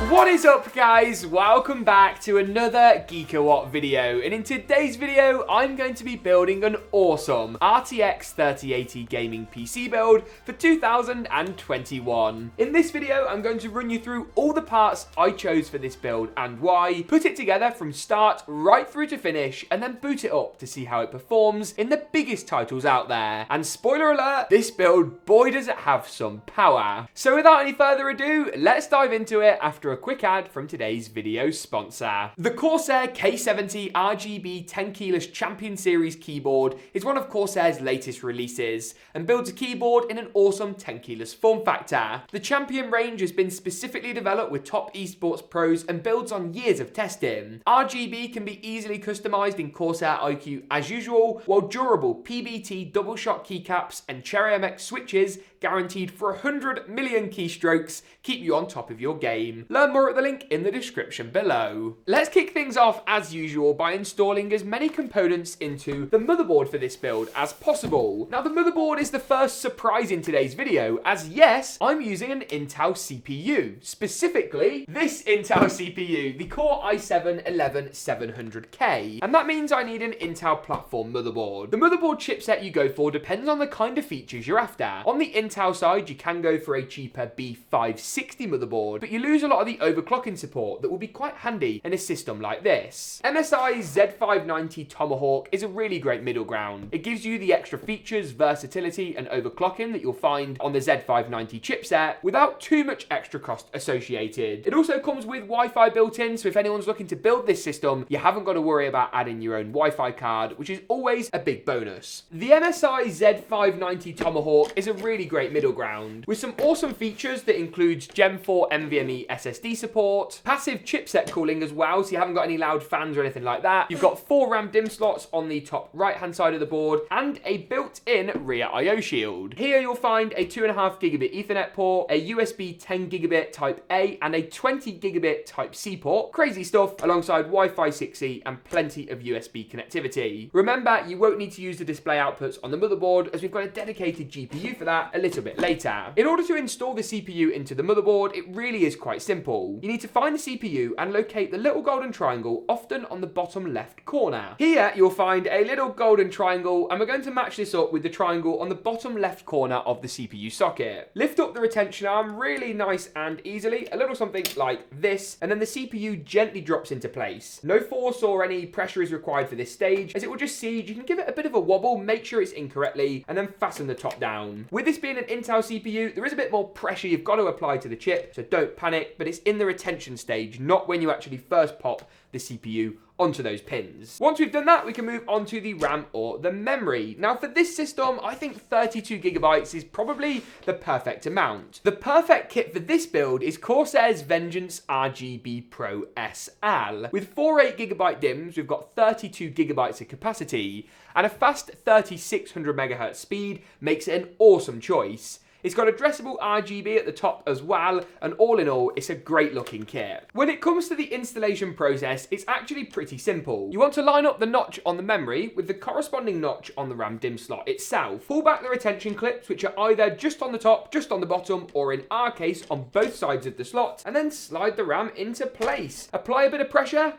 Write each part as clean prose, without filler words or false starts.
What is up, guys? Welcome back to another GeekaWhat video, and in today's video I'm going to be building an awesome RTX 3080 gaming PC build for 2021. In this video I'm going to run you through all the parts I chose for this build and why, put it together from start right through to finish, and then boot it up to see how it performs in the biggest titles out there. And spoiler alert, this build, boy does it have some power. So without any further ado, let's dive into it after a quick ad from today's video sponsor. The Corsair K70 RGB 10 keyless Champion Series keyboard is one of Corsair's latest releases and builds a keyboard in an awesome 10 keyless form factor. The Champion range has been specifically developed with top esports pros and builds on years of testing. RGB can be easily customized in Corsair iCUE as usual, while durable PBT double shot keycaps and Cherry MX switches guaranteed for 100 million keystrokes keep you on top of your game. Learn more at the link in the description below. Let's kick things off as usual by installing as many components into the motherboard for this build as possible. Now the motherboard is the first surprise in today's video, as yes, I'm using an Intel CPU, specifically this Intel CPU, the Core i7-11700K, and that means I need an Intel platform motherboard. The motherboard chipset you go for depends on the kind of features you're after. On the Intel side, you can go for a cheaper B560 motherboard, but you lose a lot of the overclocking support that will be quite handy in a system like this. MSI's Z590 Tomahawk is a really great middle ground. It gives you the extra features, versatility, and overclocking that you'll find on the Z590 chipset without too much extra cost associated. It also comes with Wi-Fi built in, so if anyone's looking to build this system, you haven't got to worry about adding your own Wi-Fi card, which is always a big bonus. The MSI Z590 Tomahawk is a really great middle ground, with some awesome features that includes Gen4 NVMe SSD support, passive chipset cooling as well, so you haven't got any loud fans or anything like that. You've got 4 RAM DIMM slots on the top right hand side of the board, and a built-in rear IO shield. Here you'll find a 2.5 gigabit Ethernet port, a USB 10 gigabit Type A, and a 20 gigabit Type C port. Crazy stuff, alongside Wi-Fi 6E and plenty of USB connectivity. Remember, you won't need to use the display outputs on the motherboard, as we've got a dedicated GPU for that a little bit later. In order to install the CPU into the motherboard, it really is quite simple. You need to find the CPU and locate the little golden triangle, often on the bottom left corner. Here you'll find a little golden triangle, and we're going to match this up with the triangle on the bottom left corner of the CPU socket. Lift up the retention arm really nice and easily, a little something like this, and then the CPU gently drops into place. No force or any pressure is required for this stage, as it will just seed. You can give it a bit of a wobble, make sure it's in correctly, and then fasten the top down. With this being an Intel CPU, there is a bit more pressure you've got to apply to the chip, so don't panic, but it's in the retention stage, not when you actually first pop the CPU onto those pins. Once we've done that, we can move on to the RAM or the memory. Now for this system, I think 32 gigabytes is probably the perfect amount. The perfect kit for this build is Corsair's Vengeance RGB Pro SL. With 4 8GB DIMMs, we've got 32 gigabytes of capacity, and a fast 3600 MHz speed makes it an awesome choice. It's got addressable RGB at the top as well, and all in all, it's a great looking kit. When it comes to the installation process, it's actually pretty simple. You want to line up the notch on the memory with the corresponding notch on the RAM DIMM slot itself. Pull back the retention clips, which are either just on the top, just on the bottom, or in our case, on both sides of the slot, and then slide the RAM into place. Apply a bit of pressure,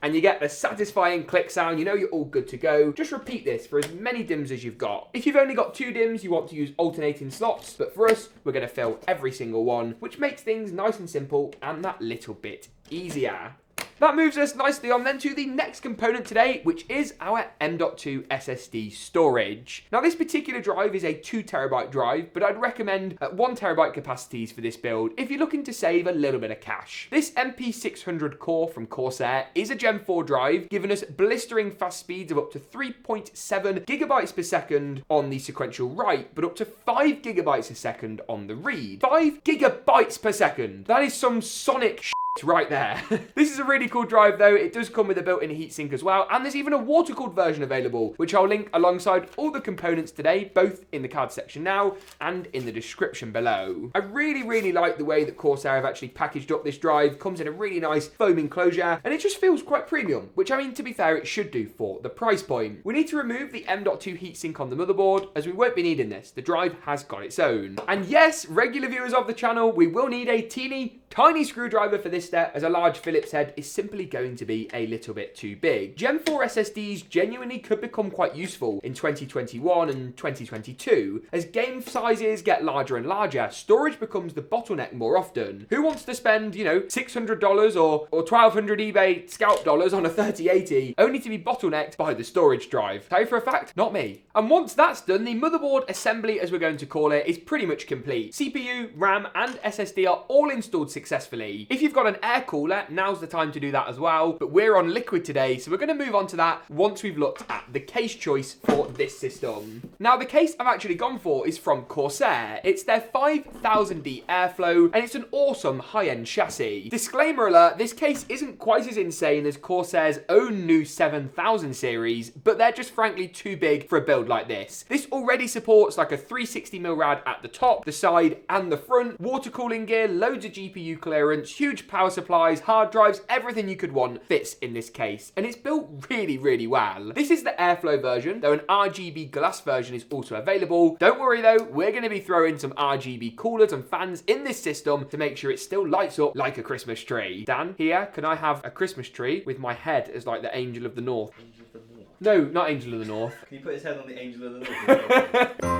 and you get the satisfying click sound. You know you're all good to go. Just repeat this for as many DIMMs as you've got. If you've only got 2 DIMMs, you want to use alternating slots, but for us, we're going to fill every single one, which makes things nice and simple and that little bit easier. That moves us nicely on then to the next component today, which is our M.2 SSD storage. Now this particular drive is a 2TB drive, but I'd recommend 1TB capacities for this build if you're looking to save a little bit of cash. This MP600 core from Corsair is a Gen 4 drive, giving us blistering fast speeds of up to 3.7 gigabytes per second on the sequential write, but up to 5 gigabytes a second on the read. 5 gigabytes per second! That is some sonic right there. This is a really cool drive though. It does come with a built-in heatsink as well, and there's even a water-cooled version available, which I'll link alongside all the components today, both in the card section now and in the description below. I really like the way that Corsair have actually packaged up this drive. Comes in a really nice foam enclosure, and it just feels quite premium, which I mean, to be fair, it should do for the price point. We need to remove the M.2 heatsink on the motherboard, as we won't be needing this. The drive has got its own. And yes, regular viewers of the channel, we will need a teeny tiny screwdriver for this blister, as a large Phillips head is simply going to be a little bit too big. Gen 4 SSDs genuinely could become quite useful in 2021 and 2022. As game sizes get larger and larger, storage becomes the bottleneck more often. Who wants to spend, you know, $600 or 1,200 eBay scalp dollars on a 3080 only to be bottlenecked by the storage drive? Tell you for a fact, not me. And once that's done, the motherboard assembly, as we're going to call it, is pretty much complete. CPU, RAM, and SSD are all installed successfully. If you've got an air cooler, now's the time to do that as well, but we're on liquid today, so we're going to move on to that once we've looked at the case choice for this system. Now, the case I've actually gone for is from Corsair. It's their 5000D Airflow, and it's an awesome high-end chassis. Disclaimer alert, this case isn't quite as insane as Corsair's own new 7000 series, but they're just frankly too big for a build like this. This already supports like a 360mm rad at the top, the side, and the front, water cooling gear, loads of GPU clearance, huge power supplies, hard drives, everything you could want fits in this case, and it's built really, really well. This is the Airflow version, though an RGB glass version is also available. Don't worry though, we're going to be throwing some RGB coolers and fans in this system to make sure it still lights up like a Christmas tree. Dan, here, can I have a Christmas tree with my head as like the Angel of the North? Angel of the North? No, not Angel of the North. Can you put his head on the Angel of the North?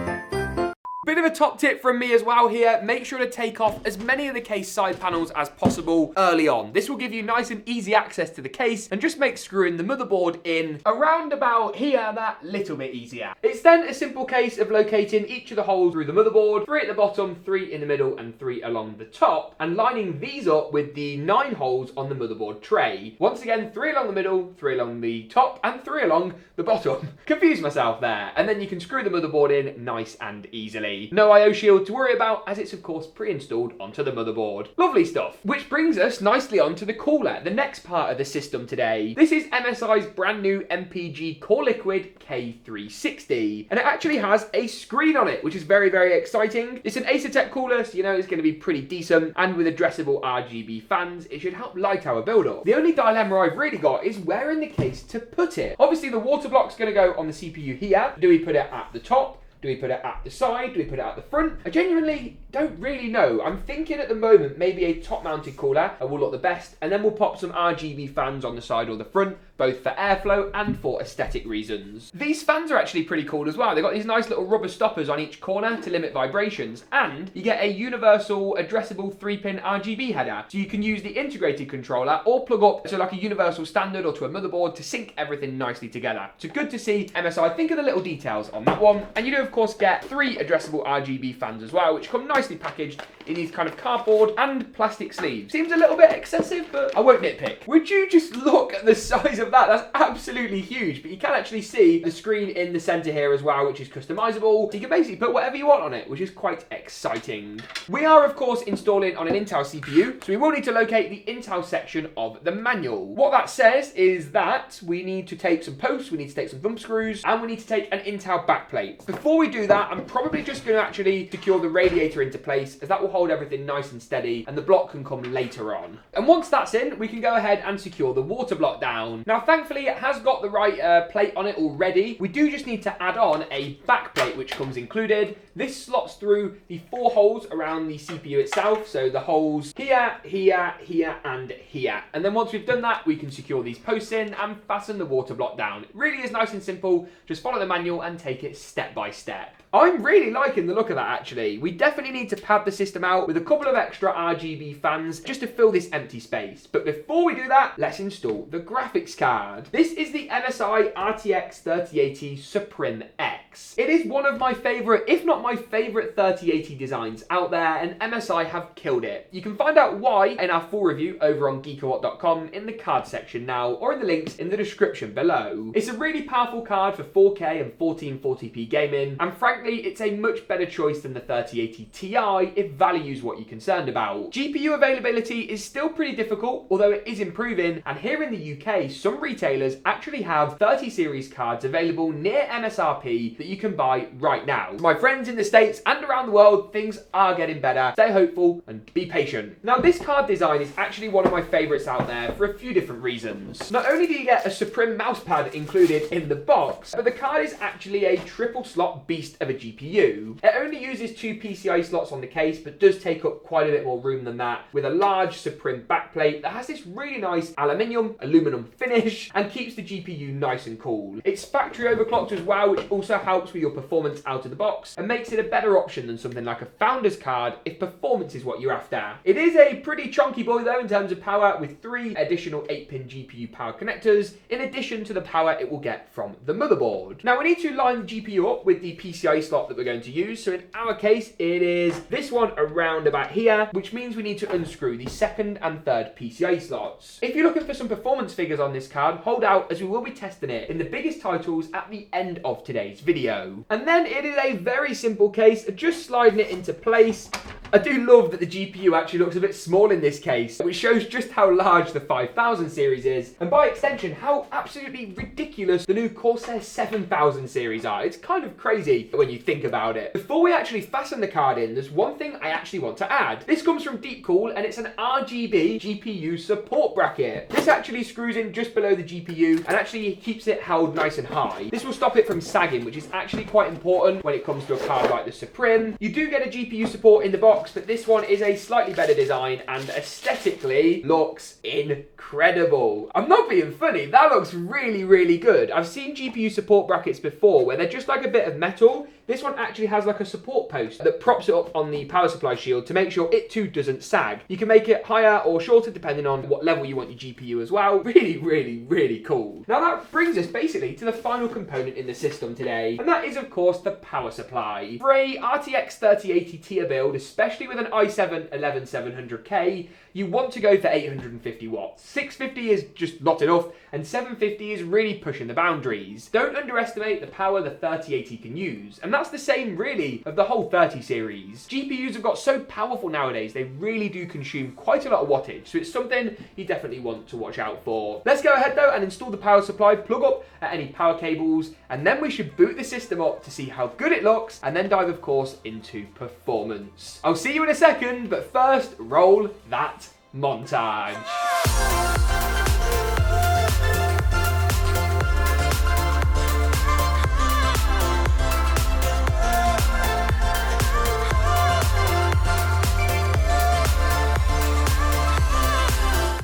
Bit of a top tip from me as well here, make sure to take off as many of the case side panels as possible early on. This will give you nice and easy access to the case and just make screwing the motherboard in around about here that little bit easier. It's then a simple case of locating each of the holes through the motherboard, 3 at the bottom, 3 in the middle and 3 along the top, and lining these up with the 9 holes on the motherboard tray. Once again, 3 along the middle, 3 along the top and 3 along the bottom. Confused myself there. And then you can screw the motherboard in nice and easily. No I/O shield to worry about, as it's of course pre-installed onto the motherboard. Lovely stuff. Which brings us nicely onto the cooler, the next part of the system today. This is MSI's brand new MPG Core Liquid K360, and it actually has a screen on it, which is very, very exciting. It's an Acertech cooler, so you know it's going to be pretty decent, and with addressable RGB fans, it should help light our build up. The only dilemma I've really got is where in the case to put it. Obviously the water block's going to go on the CPU here. Do we put it at the top? Do we put it at the side? Do we put it at the front? I genuinely don't really know. I'm thinking at the moment maybe a top-mounted cooler will look the best, and then we'll pop some RGB fans on the side or the front, both for airflow and for aesthetic reasons. These fans are actually pretty cool as well. They've got these nice little rubber stoppers on each corner to limit vibrations, and you get a universal addressable 3-pin RGB header, so you can use the integrated controller or plug up to like a universal standard or to a motherboard to sync everything nicely together. So good to see MSI think of the little details on that one. And you do of course get 3 addressable RGB fans as well, which come nicely packaged in these kind of cardboard and plastic sleeves. Seems a little bit excessive, but I won't nitpick. Would you just look at the size of that? That's absolutely huge, but you can actually see the screen in the center here as well, which is customizable. So you can basically put whatever you want on it, which is quite exciting. We are of course installing on an Intel CPU, so we will need to locate the Intel section of the manual. What that says is that we need to take some posts, we need to take some thumb screws, and we need to take an Intel backplate. Before we do that, I'm probably just going to actually secure the radiator into place, as that will hold everything nice and steady, and the block can come later on. And once that's in, we can go ahead and secure the water block down. Now thankfully it has got the right plate on it already. We do just need to add on a back plate which comes included. This slots through the 4 holes around the CPU itself, so the holes here, here, here and here. And then once we've done that, we can secure these posts in and fasten the water block down. It really is nice and simple. Just follow the manual and take it step by step. I'm really liking the look of that actually. We definitely need to pad the system out with a couple of extra RGB fans just to fill this empty space. But before we do that, let's install the graphics card. This is the MSI RTX 3080 Suprim X. It is one of my favourite, if not my favourite 3080 designs out there, and MSI have killed it. You can find out why in our full review over on GeekaWhat.com in the card section now, or in the links in the description below. It's a really powerful card for 4K and 1440p gaming, and frankly it's a much better choice than the 3080 Ti if value is what you're concerned about. GPU availability is still pretty difficult, although it is improving, and here in the UK some retailers actually have 30 series cards available near MSRP that that you can buy right now. My friends in the States and around the world, things are getting better. Stay hopeful and be patient. Now, this card design is actually one of my favorites out there for a few different reasons. Not only do you get a Suprim mousepad included in the box, but the card is actually a triple slot beast of a GPU. It only uses 2 PCI slots on the case, but does take up quite a bit more room than that, with a large Suprim backplate that has this really nice aluminum finish and keeps the GPU nice and cool. It's factory overclocked as well, which also helps with your performance out of the box and makes it a better option than something like a Founders card if performance is what you're after. It is a pretty chunky boy though in terms of power, with 3 additional 8-pin GPU power connectors in addition to the power it will get from the motherboard. Now, we need to line the GPU up with the PCI slot that we're going to use, so in our case it is this one around about here, which means we need to unscrew the 2nd and 3rd PCI slots. If you're looking for some performance figures on this card, hold out as we will be testing it in the biggest titles at the end of today's video. And then it is a very simple case of just sliding it into place. I do love that the GPU actually looks a bit small in this case, which shows just how large the 5000 series is, and by extension how absolutely ridiculous the new Corsair 5000 series are. It's kind of crazy when you think about it. Before we actually fasten the card in, there's one thing I actually want to add. This comes from Deepcool and it's an RGB GPU support bracket. This actually screws in just below the GPU and actually keeps it held nice and high. This will stop it from sagging, which is actually quite important when it comes to a card like the Suprim. You do get a GPU support in the box, but this one is a slightly better design and aesthetically looks incredible. I'm not being funny, that looks really, really good. I've seen GPU support brackets before where they're just like a bit of metal. This one actually has like a support post that props it up on the power supply shield to make sure it too doesn't sag. You can make it higher or shorter depending on what level you want your GPU as well. Really, really, really cool. Now that brings us basically to the final component in the system today, and that is of course the power supply. For a RTX 3080 tier build, especially with an i7 11700K, you want to go for 850 watts. 650 is just not enough, and 750 is really pushing the boundaries. Don't underestimate the power the 3080 can use, and that's the same really of the whole 30 series. GPUs have got so powerful nowadays, they really do consume quite a lot of wattage, so it's something you definitely want to watch out for. Let's go ahead though and install the power supply, plug up at any power cables, and then we should boot the system up to see how good it looks, and then dive of course into performance. I'll see you in a second, but first roll that montage.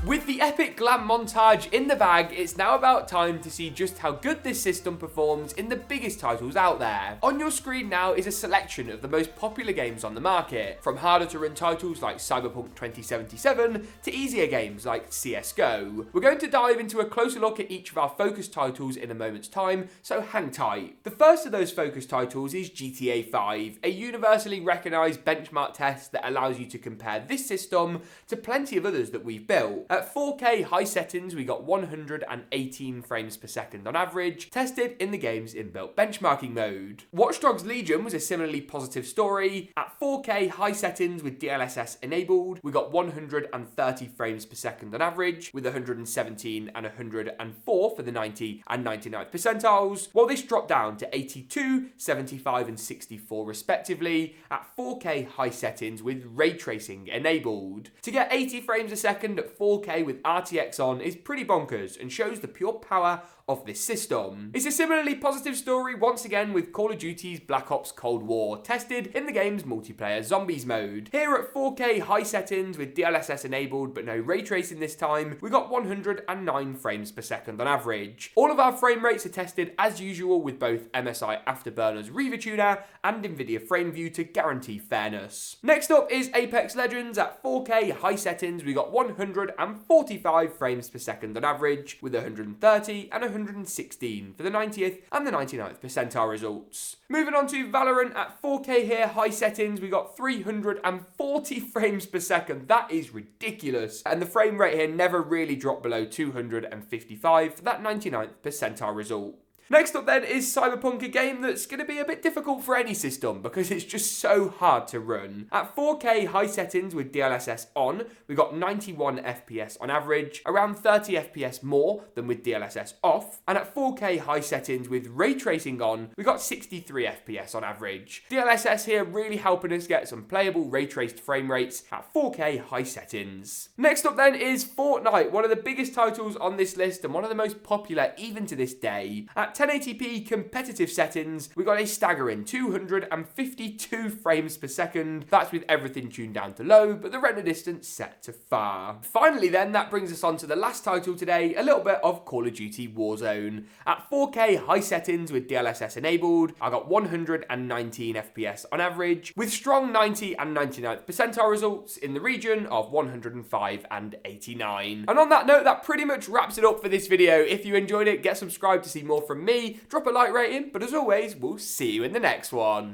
With the epic glam montage in the bag, it's now about time to see just how good this system performs in the biggest titles out there. On your screen now is a selection of the most popular games on the market, from harder to run titles like Cyberpunk 2077 to easier games like CSGO. We're going to dive into a closer look at each of our focus titles in a moment's time, so hang tight. The first of those focus titles is GTA 5, a universally recognised benchmark test that allows you to compare this system to plenty of others that we've built. At 4K high settings, we got 118 frames per second on average, tested in the game's inbuilt benchmarking mode. Watch Dogs Legion was a similarly positive story. At 4K high settings with DLSS enabled, we got 130 frames per second on average, with 117 and 104 for the 90 and 99th percentiles, while this dropped down to 82, 75 and 64 respectively at 4K high settings with ray tracing enabled. To get 80 frames a second at 4K with RTX on is pretty bonkers and shows the pure power of this system. It's a similarly positive story once again with Call of Duty's Black Ops Cold War, tested in the game's multiplayer Zombies mode. Here at 4K high settings with DLSS enabled but no ray tracing this time, we got 109 frames per second on average. All of our frame rates are tested as usual with both MSI Afterburner's Riva Tuner and Nvidia FrameView to guarantee fairness. Next up is Apex Legends. At 4K high settings we got 145 frames per second on average, with 130 and 116 for the 90th and the 99th percentile results. Moving on to Valorant. At 4K here, high settings, we got 340 frames per second. That is ridiculous. And the frame rate here never really dropped below 255 for that 99th percentile result. Next up then is Cyberpunk, a game that's going to be a bit difficult for any system because it's just so hard to run. At 4K high settings with DLSS on, we got 91 FPS on average, around 30 FPS more than with DLSS off, and at 4K high settings with ray tracing on, we got 63 FPS on average. DLSS here really helping us get some playable ray traced frame rates at 4K high settings. Next up then is Fortnite, one of the biggest titles on this list and one of the most popular even to this day. At 1080p competitive settings, we got a staggering 252 frames per second. That's with everything tuned down to low, but the render distance set to far. Finally then, that brings us on to the last title today, a little bit of Call of Duty Warzone. At 4K high settings with DLSS enabled, I got 119 FPS on average, with strong 90 and 99th percentile results in the region of 105 and 89. And on that note, that pretty much wraps it up for this video. If you enjoyed it, get subscribed to see more from me, drop a like rating, but as always, we'll see you in the next one.